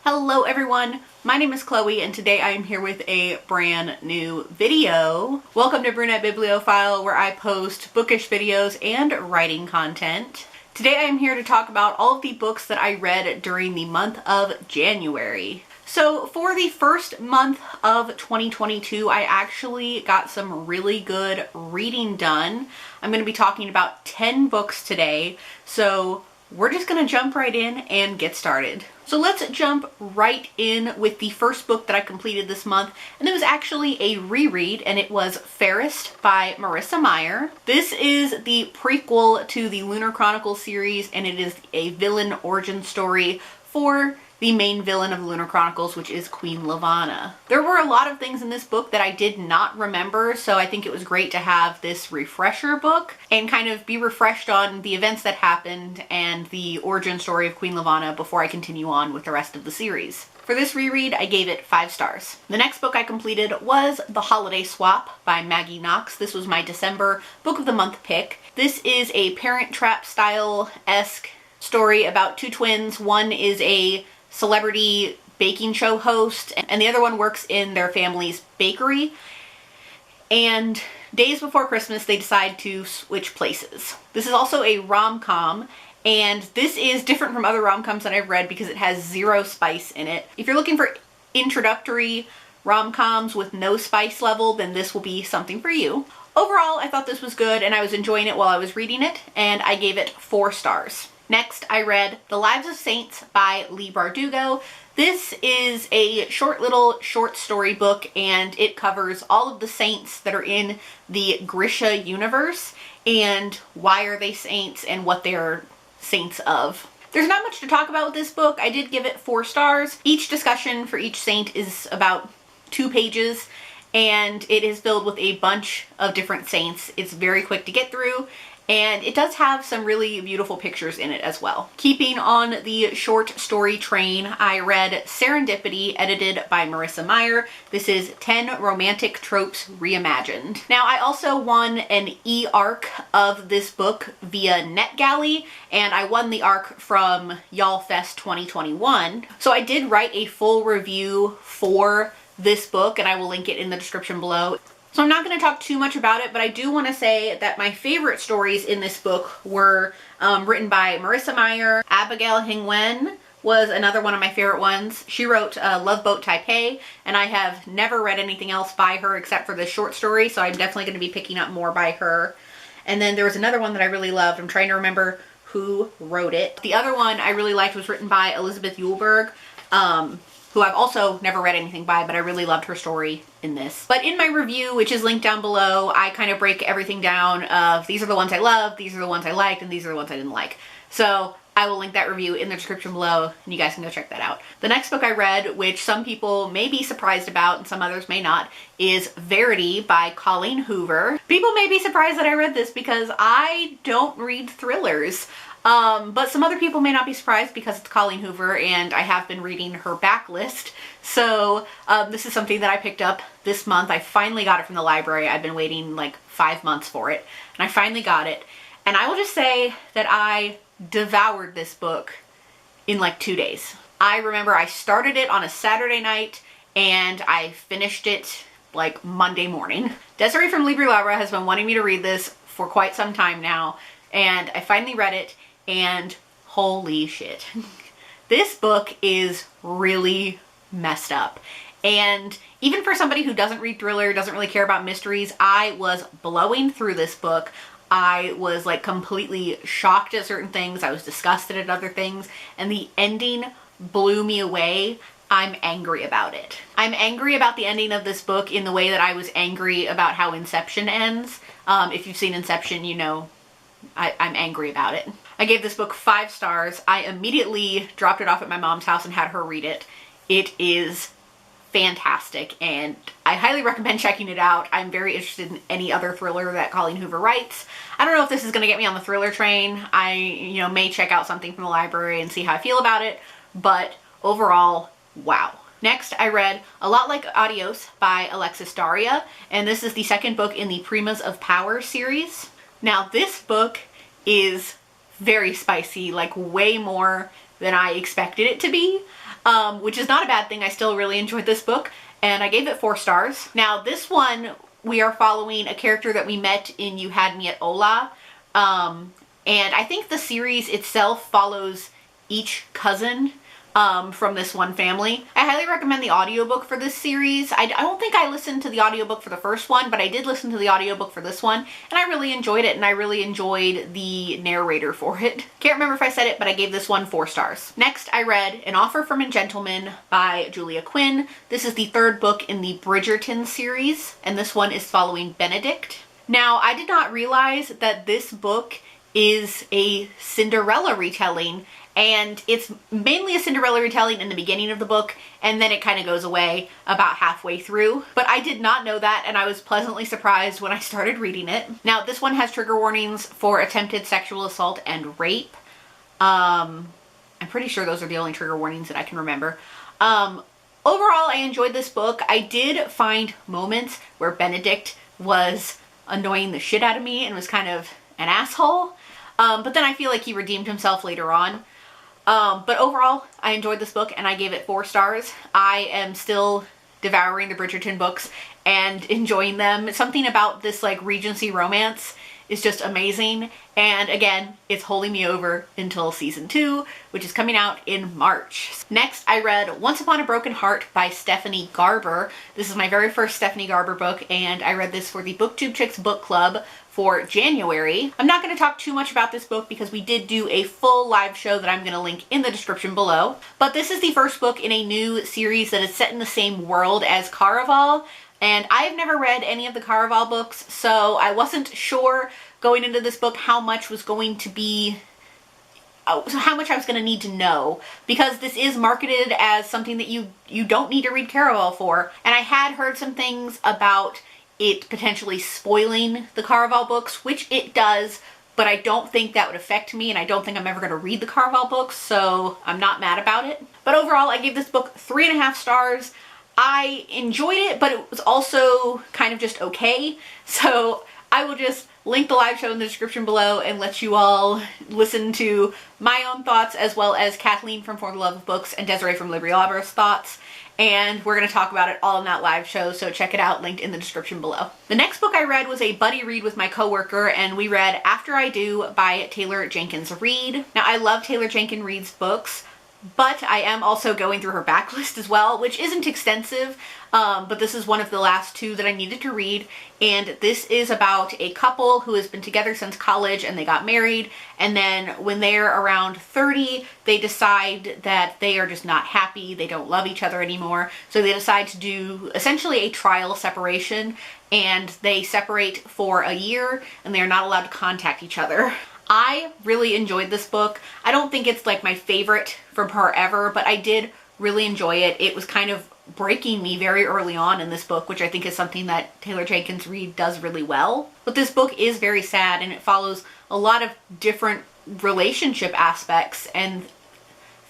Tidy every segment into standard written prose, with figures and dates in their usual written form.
Hello everyone, my name is Chloe and today I am here with a brand new video. Welcome to Brunette Bibliophile, where I post bookish videos and writing content. Today I am here to talk about all of the books that I read during the month of January. So for the first month of 2022, I actually got some really good reading done. I'm going to be talking about 10 books today, so we're just going to jump right in and get started. So let's jump right in with the first book that I completed this month, and it was actually a reread, and it was Fairest by Marissa Meyer. This is the prequel to the Lunar Chronicles series, and it is a villain origin story for the main villain of the Lunar Chronicles, which is Queen Lavanna. There were a lot of things in this book that I did not remember, so I think it was great to have this refresher book and kind of be refreshed on the events that happened and the origin story of Queen Lavanna before I continue on with the rest of the series. For this reread, I gave it 5 stars. The next book I completed was The Holiday Swap by Maggie Knox. This was my December Book of the Month pick. This is a Parent Trap style-esque story about two twins. One is a celebrity baking show host, and the other one works in their family's bakery. And days before Christmas, they decide to switch places. This is also a rom-com, and this is different from other rom-coms that I've read because it has 0 spice in it. If you're looking for introductory rom-coms with no spice level, then this will be something for you. Overall, I thought this was good, and I was enjoying it while I was reading it, and I gave it 4 stars. Next, I read The Lives of Saints by Leigh Bardugo. This is a short story book, and it covers all of the saints that are in the Grisha universe and why are they saints and what they're saints of. There's not much to talk about with this book. I did give it 4 stars. Each discussion for each saint is about 2 pages, and it is filled with a bunch of different saints. It's very quick to get through, and it does have some really beautiful pictures in it as well. Keeping on the short story train, I read Serendipity, edited by Marissa Meyer. This is 10 Romantic Tropes Reimagined. Now, I also won an e-arc of this book via NetGalley, and I won the arc from Y'all Fest 2021. So I did write a full review for this book, and I will link it in the description below. So I'm not going to talk too much about it, but I do want to say that my favorite stories in this book were written by Marissa Meyer. Abigail Hingwen was another one of my favorite ones. She wrote Love Boat Taipei, and I have never read anything else by her except for this short story, so I'm definitely going to be picking up more by her. And then there was another one that I really loved. I'm trying to remember who wrote it. The other one I really liked was written by Elizabeth Yulberg, who I've also never read anything by, but I really loved her story in this. But in my review, which is linked down below, I kind of break everything down of these are the ones I loved, these are the ones I liked, and these are the ones I didn't like. So I will link that review in the description below, and you guys can go check that out. The next book I read, which some people may be surprised about and some others may not, is Verity by Colleen Hoover. People may be surprised that I read this because I don't read thrillers. But some other people may not be surprised because it's Colleen Hoover and I have been reading her backlist. So this is something that I picked up this month. I finally got it from the library. I've been waiting like 5 months for it, and I finally got it. And I will just say that I devoured this book in like 2 days. I remember I started it on a Saturday night and I finished it like Monday morning. Desiree from Librelaura has been wanting me to read this for quite some time now, and I finally read it. And holy shit, this book is really messed up. And even for somebody who doesn't read thriller, doesn't really care about mysteries, I was blowing through this book. I was like completely shocked at certain things. I was disgusted at other things. And the ending blew me away. I'm angry about it. I'm angry about the ending of this book in the way that I was angry about how Inception ends. If you've seen Inception, you know I'm angry about it. I gave this book 5 stars. I immediately dropped it off at my mom's house and had her read it. It is fantastic, and I highly recommend checking it out. I'm very interested in any other thriller that Colleen Hoover writes. I don't know if this is going to get me on the thriller train. I, may check out something from the library and see how I feel about it, but overall, wow. Next, I read A Lot Like Adios by Alexis Daria, and this is the second book in the Primas of Power series. Now, this book is very spicy, like way more than I expected it to be. which is not a bad thing. I still really enjoyed this book, and I gave it 4 stars. Now this one, we are following a character that we met in You Had Me at Hola, and I think the series itself follows each cousin from this one family. I highly recommend the audiobook for this series. I don't think I listened to the audiobook for the first one, but I did listen to the audiobook for this one, and I really enjoyed it, and I really enjoyed the narrator for it. Can't remember if I said it, but I gave this one 4 stars. Next, I read An Offer from a Gentleman by Julia Quinn. This is the 3rd book in the Bridgerton series, and this one is following Benedict. Now, I did not realize that this book is a Cinderella retelling, and it's mainly a Cinderella retelling in the beginning of the book, and then it kind of goes away about halfway through. But I did not know that, and I was pleasantly surprised when I started reading it. Now, this one has trigger warnings for attempted sexual assault and rape. I'm pretty sure those are the only trigger warnings that I can remember. Overall, I enjoyed this book. I did find moments where Benedict was annoying the shit out of me and was kind of an asshole. But then I feel like he redeemed himself later on. But overall, I enjoyed this book and I gave it 4 stars. I am still devouring the Bridgerton books and enjoying them. Something about this like Regency romance is just amazing. And again, it's holding me over until season 2, which is coming out in March. Next, I read Once Upon a Broken Heart by Stephanie Garber. This is my very first Stephanie Garber book, and I read this for the BookTube Chicks book club for January. I'm not going to talk too much about this book because we did do a full live show that I'm going to link in the description below. But this is the first book in a new series that is set in the same world as Caraval. And I've never read any of the Caraval books, so I wasn't sure going into this book how much was going to be, how much I was going to need to know, because this is marketed as something that you don't need to read Caraval for. And I had heard some things about it potentially spoiling the Caraval books, which it does, but I don't think that would affect me, and I don't think I'm ever going to read the Caraval books, so I'm not mad about it. But overall, I gave this book 3.5 stars. I enjoyed it, but it was also kind of just okay. So I will just link the live show in the description below and let you all listen to my own thoughts, as well as Kathleen from For the Love of Books and Desiree from Liberty Libra's thoughts. And we're going to talk about it all in that live show, so check it out, linked in the description below. The next book I read was a buddy read with my coworker, and we read After I Do by Taylor Jenkins Reid. Now, I love Taylor Jenkins Reid's books, but I am also going through her backlist as well, which isn't extensive, but this is one of the last 2 that I needed to read, and this is about a couple who has been together since college and they got married, and then when they're around 30, they decide that they are just not happy, they don't love each other anymore, so they decide to do essentially a trial separation, and they separate for a year, and they are not allowed to contact each other. I really enjoyed this book. I don't think it's like my favorite from her ever, but I did really enjoy it. It was kind of breaking me very early on in this book, which I think is something that Taylor Jenkins Reid does really well. But this book is very sad, and it follows a lot of different relationship aspects and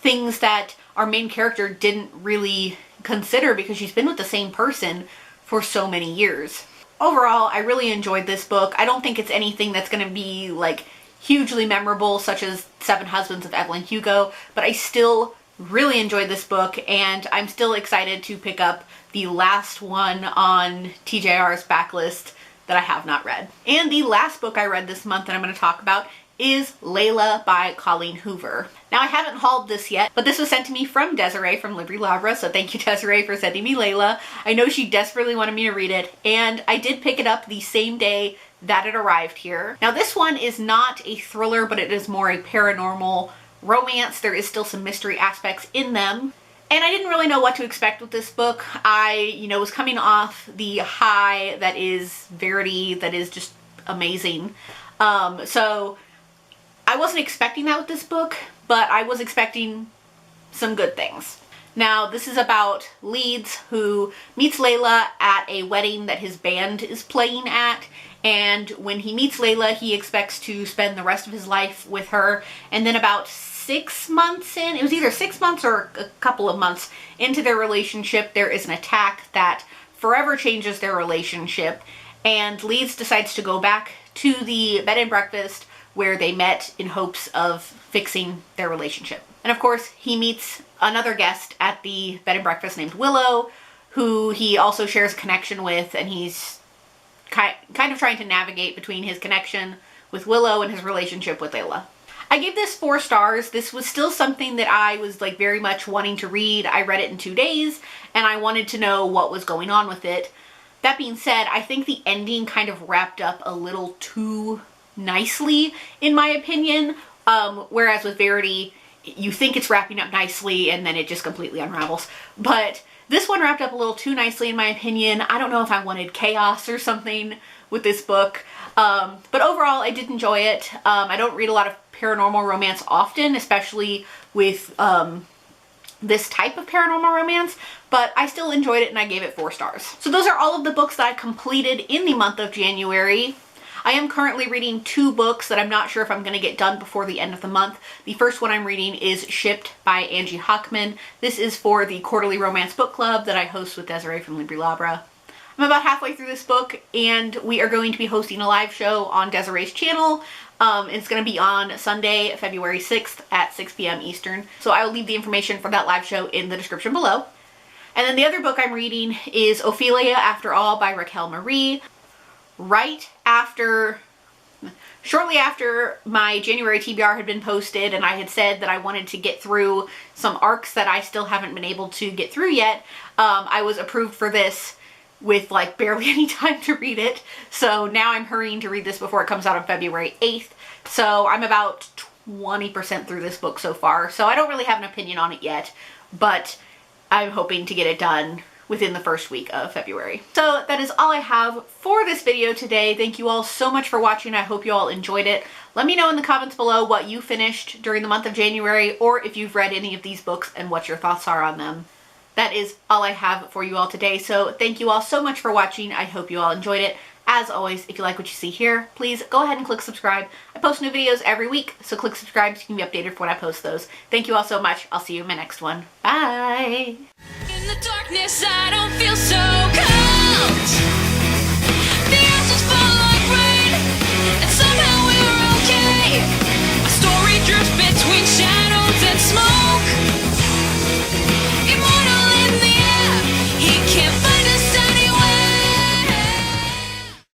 things that our main character didn't really consider because she's been with the same person for so many years. Overall, I really enjoyed this book. I don't think it's anything that's going to be like hugely memorable, such as Seven Husbands of Evelyn Hugo, but I still really enjoyed this book, and I'm still excited to pick up the last one on TJR's backlist that I have not read. And the last book I read this month that I'm going to talk about is Layla by Colleen Hoover. Now, I haven't hauled this yet, but this was sent to me from Desiree from Liberty Labra, so thank you, Desiree, for sending me Layla. I know she desperately wanted me to read it, and I did pick it up the same day that it arrived here. Now, this one is not a thriller, but it is more a paranormal romance. There is still some mystery aspects in them. And I didn't really know what to expect with this book. I, was coming off the high that is Verity, that is just amazing. So I wasn't expecting that with this book, but I was expecting some good things. Now, this is about Leeds, who meets Layla at a wedding that his band is playing at, and when he meets Layla, he expects to spend the rest of his life with her, and then about 6 months in, it was either 6 months or a couple of months into their relationship, there is an attack that forever changes their relationship, and Leeds decides to go back to the bed and breakfast where they met in hopes of fixing their relationship. And of course, he meets another guest at the bed and breakfast named Willow, who he also shares a connection with, and he's kind of trying to navigate between his connection with Willow and his relationship with Layla. I gave this 4 stars. This was still something that I was like very much wanting to read. I read it in 2 days and I wanted to know what was going on with it. That being said, I think the ending kind of wrapped up a little too nicely in my opinion. Whereas with Verity, you think it's wrapping up nicely and then it just completely unravels. But this one wrapped up a little too nicely in my opinion. I don't know if I wanted chaos or something with this book. But overall, I did enjoy it. I don't read a lot of paranormal romance often, especially with this type of paranormal romance, but I still enjoyed it and I gave it 4 stars. So those are all of the books that I completed in the month of January. I am currently reading 2 books that I'm not sure if I'm going to get done before the end of the month. The first one I'm reading is Shipt by Angie Hochman. This is for the quarterly romance book club that I host with Desiree from Libri Labra. I'm about halfway through this book and we are going to be hosting a live show on Desiree's channel. It's going to be on Sunday, February 6th at 6 p.m. Eastern. So I will leave the information for that live show in the description below. And then the other book I'm reading is Ophelia After All by Raquel Marie. Shortly after my January TBR had been posted and I had said that I wanted to get through some arcs that I still haven't been able to get through yet, I was approved for this with like barely any time to read it. So now I'm hurrying to read this before it comes out on February 8th. So I'm about 20% through this book so far. So I don't really have an opinion on it yet, but I'm hoping to get it done within the first week of February. So that is all I have for this video today. Thank you all so much for watching. I hope you all enjoyed it. Let me know in the comments below what you finished during the month of January, or if you've read any of these books and what your thoughts are on them. That is all I have for you all today. So thank you all so much for watching. I hope you all enjoyed it. As always, if you like what you see here, please go ahead and click subscribe. I post new videos every week, so click subscribe so you can be updated for when I post those. Thank you all so much. I'll see you in my next one. Bye! In the darkness, I don't feel